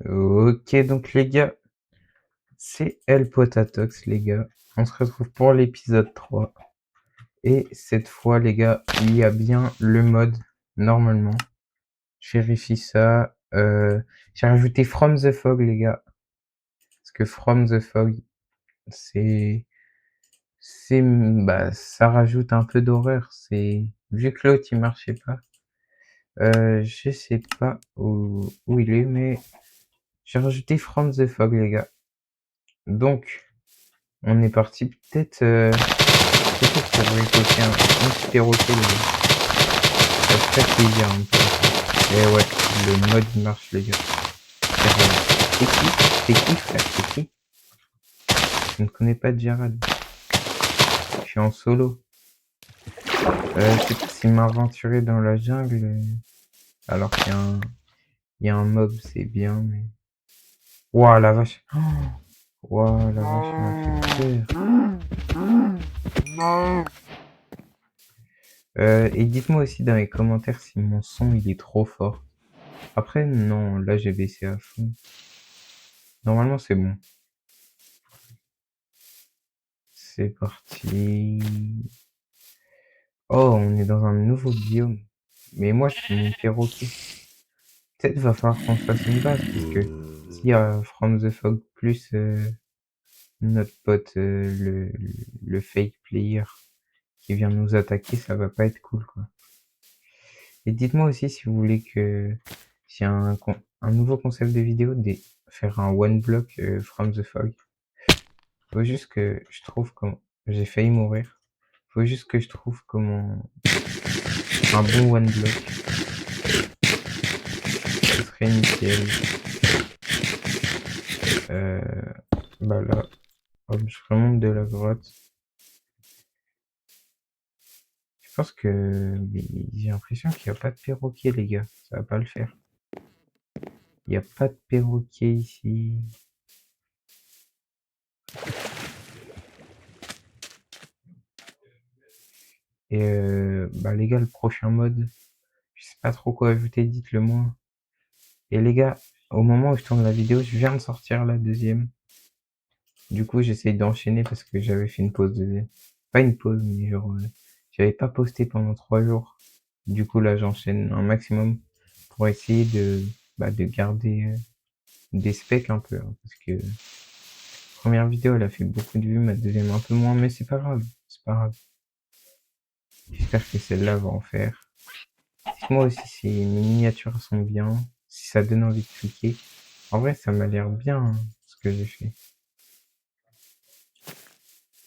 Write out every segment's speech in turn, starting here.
Ok, donc les gars, c'est El Potatox, les gars. On se retrouve pour l'épisode 3. Et cette fois, les gars, il y a bien le mode, normalement. Je vérifie ça. J'ai rajouté From the Fog, les gars. Parce que From the Fog, c'est... bah, ça rajoute un peu d'horreur. Vu que l'autre, il marchait pas. Je sais pas où il est, mais j'ai rajouté From the Fog, les gars. Donc, on est parti. Peut-être pour récolter un petit perroquet, les gars. Ça ferait plaisir un peu. Et ouais, le mode marche, les gars. C'est qui? C'est qui, frère? C'est qui? Je ne connais pas Gerald. Je suis en solo. Je sais pas s'il m'a aventuré dans la jungle, alors qu'il y a un mob, c'est bien, mais... Ouah, la vache. Ouah, la vache, il m'a fait peur. Et dites-moi aussi dans les commentaires si mon son il est trop fort. Après, non, là j'ai baissé à fond. Normalement c'est bon. C'est parti. Oh, on est dans un nouveau biome. Mais moi je suis mon perroquet. Peut-être va falloir qu'on fasse une base parce que s'il y a From the Fog plus notre pote le fake player qui vient nous attaquer, ça va pas être cool quoi. Et dites-moi aussi si vous voulez que s'il y a un nouveau concept de vidéo, faire un one block From the Fog. Faut juste que je trouve comment. J'ai failli mourir. Faut juste que je trouve comment un bon one block. Ce serait nickel. Bah là, hop, je remonte de la grotte. Je pense que j'ai l'impression qu'il n'y a pas de perroquet, les gars. Ça va pas le faire. Il n'y a pas de perroquet ici. Et bah les gars, le prochain mode, je sais pas trop quoi ajouter, dites-le moi. Et les gars, au moment où je tourne la vidéo, je viens de sortir la deuxième. Du coup, j'essaye d'enchaîner parce que j'avais fait une pause de... Pas une pause, mais genre... j'avais pas posté pendant 3 jours. Du coup, là, j'enchaîne un maximum pour essayer de garder des specs un peu. Hein, parce que première vidéo, elle a fait beaucoup de vues, ma deuxième un peu moins, mais c'est pas grave. C'est pas grave. J'espère que celle-là va en faire. Dites-moi aussi si mes miniatures sont bien, si ça donne envie de cliquer. En vrai, ça m'a l'air bien, hein, ce que j'ai fait.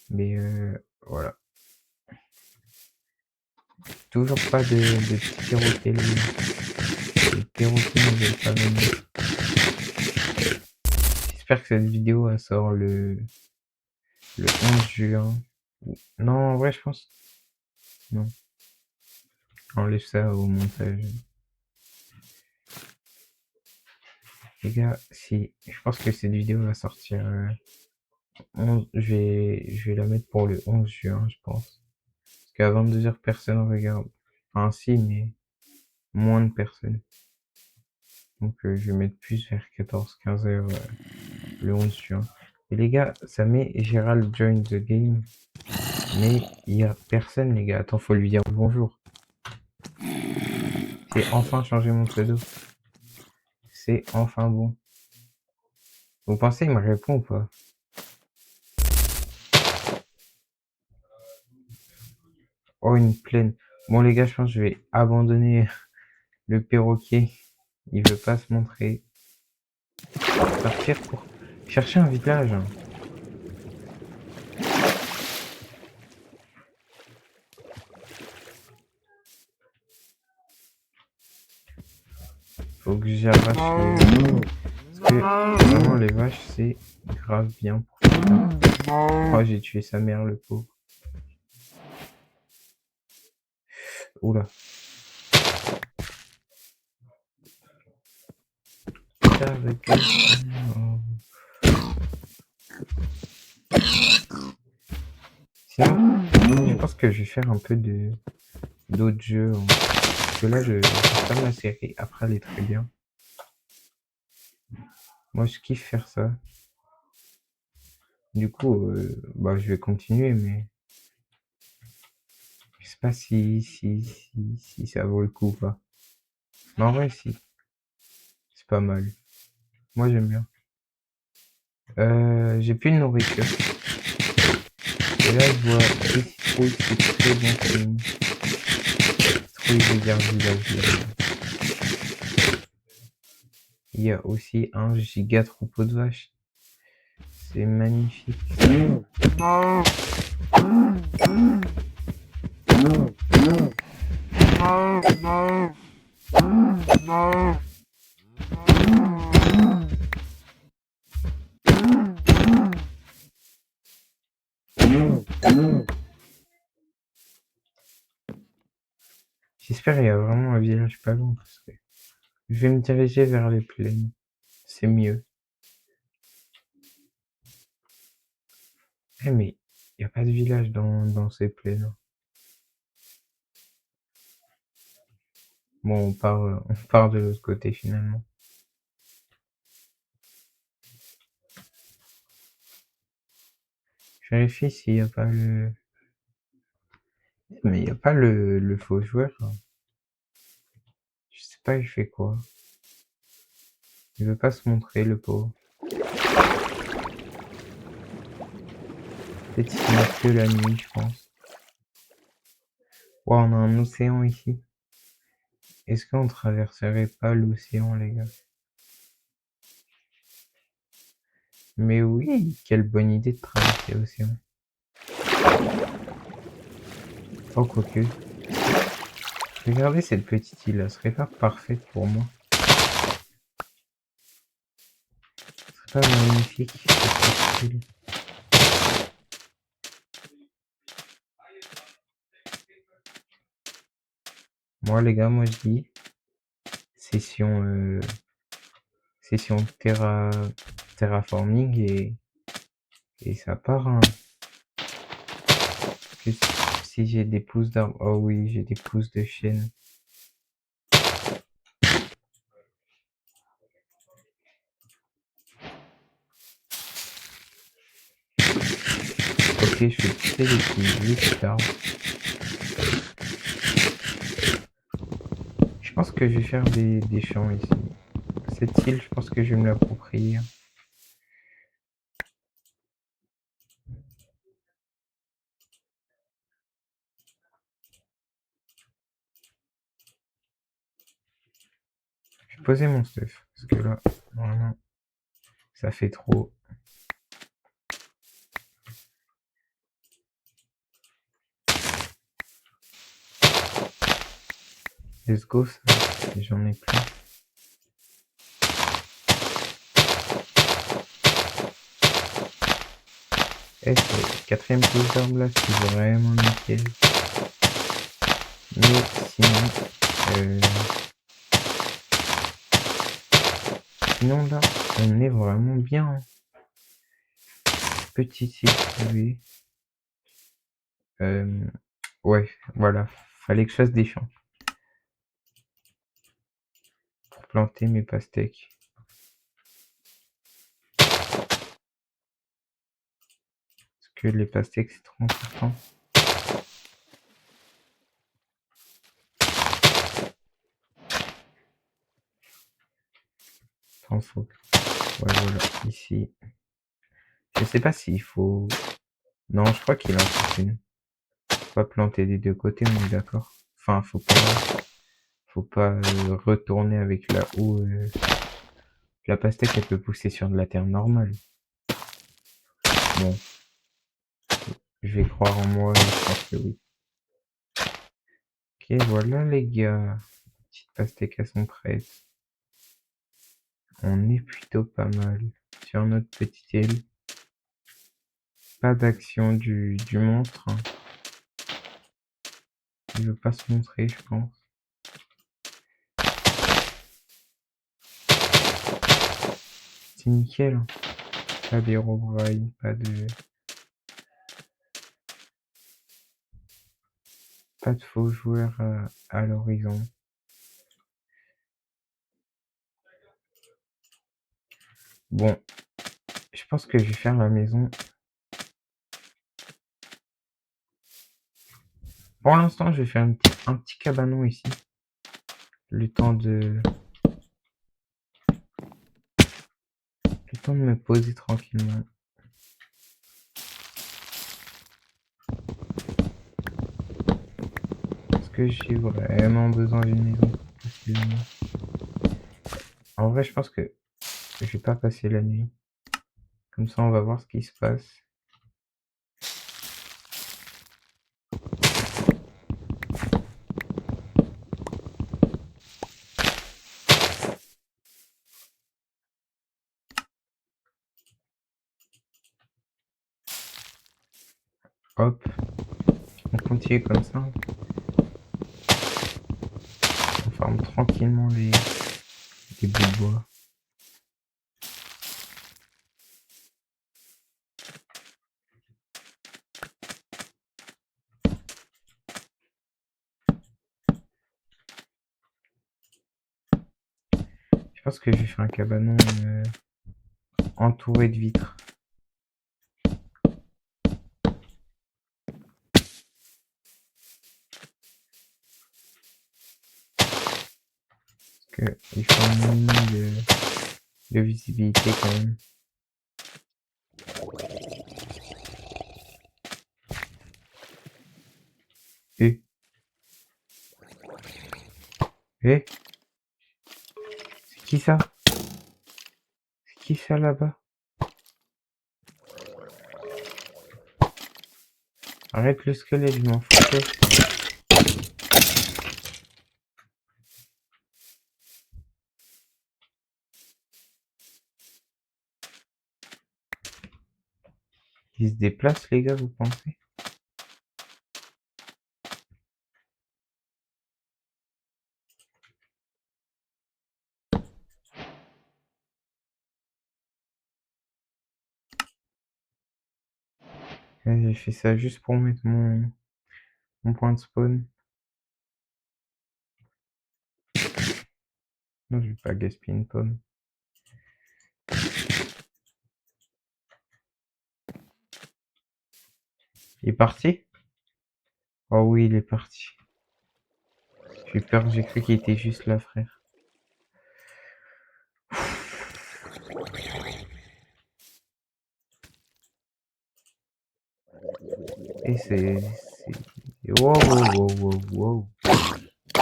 Mais voilà. Toujours pas de petits perroquets. Les perroquets ne veulent pas venir. J'espère que cette vidéo elle sort le 11 juin. Non, en vrai, je pense. Non. Enlève ça au montage. Les gars, si. Je pense que cette vidéo va sortir. Je vais la mettre pour le 11 juin, je pense. Parce qu'à 22h, personne regarde. Enfin, si, mais moins de personnes. Donc, je vais mettre plus vers 14-15h le 11 juin. Et les gars, ça met Gérald join the game. Mais il y a personne, les gars. Attends, faut lui dire bonjour. C'est enfin changé mon pseudo. C'est enfin bon. Vous pensez il me répond ou pas? Oh, une plaine. Bon, les gars, je pense que je vais abandonner le perroquet. Il veut pas se montrer. Partir pour chercher un village. Faut que j'arrache le... Parce que vraiment, les vaches, c'est grave bien pour ça. Oh, j'ai tué sa mère, le pauvre. Oula. Sinon, je pense que je vais faire un peu d'autres jeux. Parce que là, je ferme la série. Après, elle est très bien. Moi, je kiffe faire ça. Du coup, bah, je vais continuer, mais je sais pas si ça vaut le coup ou pas. Mais en vrai, si, c'est pas mal. Moi, j'aime bien. J'ai plus de nourriture. Et là, je vois des citrouilles, c'est très bon signe. Citrouilles de guerre village. Il y a aussi un giga troupeau de vaches. C'est magnifique. J'espère qu'il y a vraiment un village pas loin parce que je vais me diriger vers les plaines. C'est mieux. Eh mais il n'y a pas de village dans ces plaines. Bon, on part de l'autre côté finalement. Je vérifie s'il n'y a pas le... Mais il n'y a pas le faux joueur. Je sais pas, il fait quoi. Il veut pas se montrer, le pauvre. Peut-être qu'il n'a que la nuit, je pense. Wow, on a un océan ici. Est-ce qu'on traverserait pas l'océan, les gars? Mais oui, quelle bonne idée de traverser l'océan. Oh, quoique. Regardez cette petite île, elle serait pas parfaite pour moi. Ce serait pas magnifique, cette petite île. Moi, les gars, moi je dis, session, session terraforming et ça part, hein. Que si j'ai des pousses d'arbres, oh oui, j'ai des pousses de chêne. Ok, je vais pousser les petits arbres. Je pense que je vais faire des champs ici. Cette île, je pense que je vais me l'approprier. Je vais poser mon stuff, parce que là, vraiment, ça fait trop. Let's go, ça, j'en ai plein. Eh, c'est quatrième pouce d'arbre là, c'est vraiment nickel. Mais sinon là, on est vraiment bien, hein. Petite île trouvée. Ouais, voilà, fallait que je fasse des champs pour planter mes pastèques. Parce que les pastèques, c'est trop important. Sans faute. Ouais, voilà, ici. Je sais pas s'il faut... Non, je crois qu'il en faut une. Faut pas planter des deux côtés, on est d'accord. Enfin, faut pas retourner avec la houe. La pastèque, elle peut pousser sur de la terre normale. Bon, je vais croire en moi et je pense que oui. Ok, voilà les gars. Les petites pastèques, elles sont prêtes. On est plutôt pas mal sur notre petite île. Pas d'action du monstre, hein. Il veut pas se montrer, je pense. C'est nickel, hein. Pas d'hérobrine, pas de faux joueurs à l'horizon. Bon, je pense que je vais faire la maison. Pour l'instant, je vais faire un petit cabanon ici. Le temps de me poser tranquillement. Parce que j'ai vraiment besoin d'une maison pour passer la nuit. En vrai, je pense que je vais pas passer la nuit. Comme ça, on va voir ce qui se passe. Hop, on continue comme ça. On forme tranquillement les bouts de bois. Je pense que je vais faire un cabanon entouré de vitres. Parce qu'il faut un minimum de visibilité quand même. Et c'est qui ça? C'est qui ça là-bas? Arrête le squelette, je m'en foutais. Ils se déplacent les gars, vous pensez? Ouais, j'ai fait ça juste pour mettre mon point de spawn. Non, je vais pas gaspiller une pomme. Il est parti? Oh oui, il est parti. J'ai peur, j'ai cru qu'il était juste là, frère. Et c'est... Wow, wow, wow, wow, wow.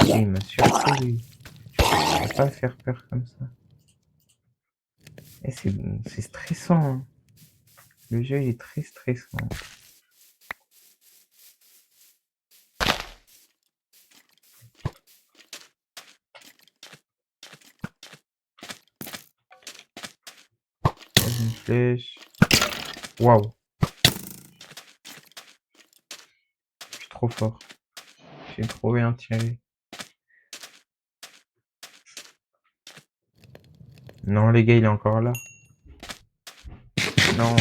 Et il m'a surpris, lui. Je peux pas faire peur comme ça. Et c'est stressant, hein. Le jeu, il est très stressant. Une flèche. Waouh. Je suis trop fort. J'ai trop bien tiré. Non, les gars, il est encore là. Non,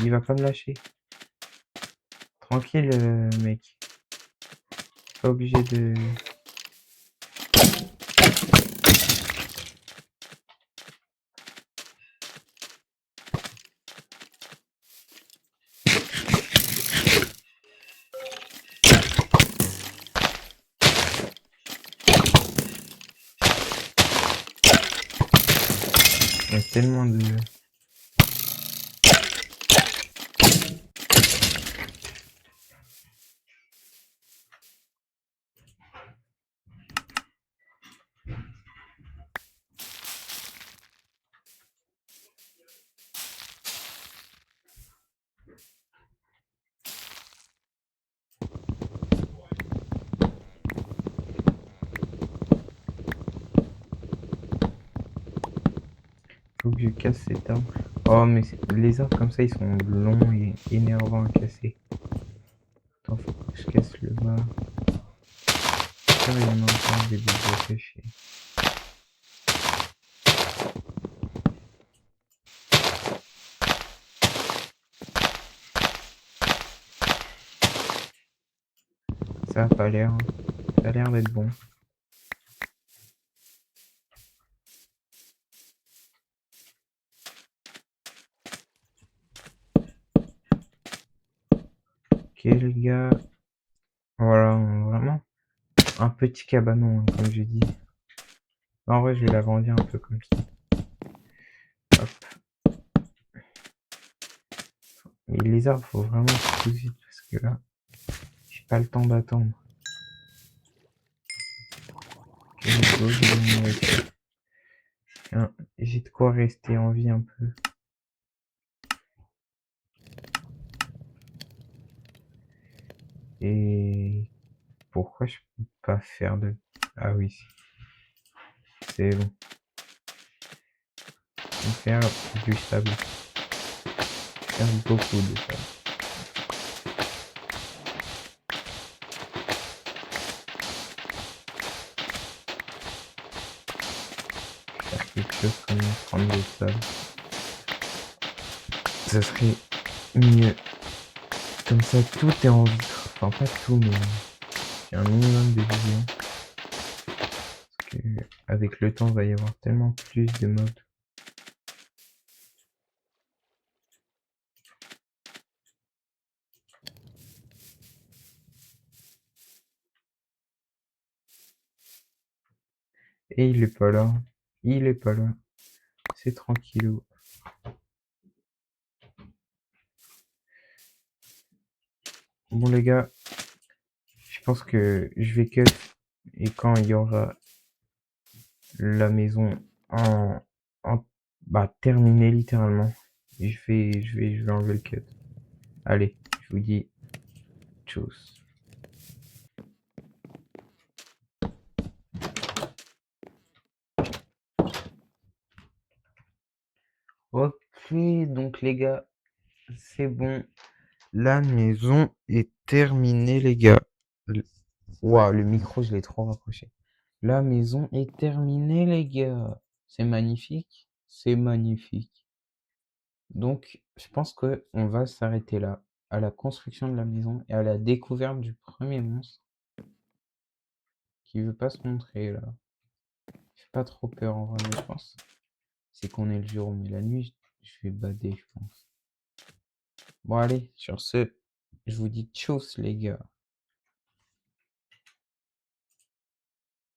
il va pas me lâcher. Tranquille, mec. Pas obligé de... Il y a tellement de... Faut que je casse cet arbre. Oh, mais les arbres comme ça, ils sont longs et énervants à casser. Attends, faut que je casse le bas. Il y en a encore des bouts cachés. Ça a pas l'air. Hein. Ça a l'air d'être bon. Ok les gars. Voilà, vraiment un petit cabanon, hein, comme j'ai dit. En vrai, je vais l'agrandir un peu comme ça. Hop. Mais les arbres, faut vraiment tout vite parce que là, j'ai pas le temps d'attendre. Ok, go, j'ai de la nourriture. Tiens, j'ai de quoi rester en vie un peu. Et pourquoi je peux pas faire de... Ah oui, c'est bon. Je vais faire du sable. Faire beaucoup de sable. Faire quelque chose comme prendre de sable. Ce serait mieux. Comme ça, tout est en vitre. Enfin, pas tout, mais j'ai un minimum de vision. Parce que avec le temps, il va y avoir tellement plus de mobs. Et il est pas là. Il est pas là. C'est tranquillou. Bon les gars, je pense que je vais cut. Et quand il y aura la maison en, bah, terminée littéralement, je vais enlever le cut. Allez, je vous dis tchuss. Ok, donc les gars, c'est bon. La maison est terminée, les gars. Waouh, le micro, je l'ai trop rapproché. La maison est terminée, les gars. C'est magnifique. C'est magnifique. Donc, je pense que on va s'arrêter là, à la construction de la maison et à la découverte du premier monstre qui veut pas se montrer là. J'ai pas trop peur en vrai, mais je pense. C'est qu'on est le jour, mais la nuit, je vais bader, je pense. Bon, allez, sur ce, je vous dis tchuss, les gars.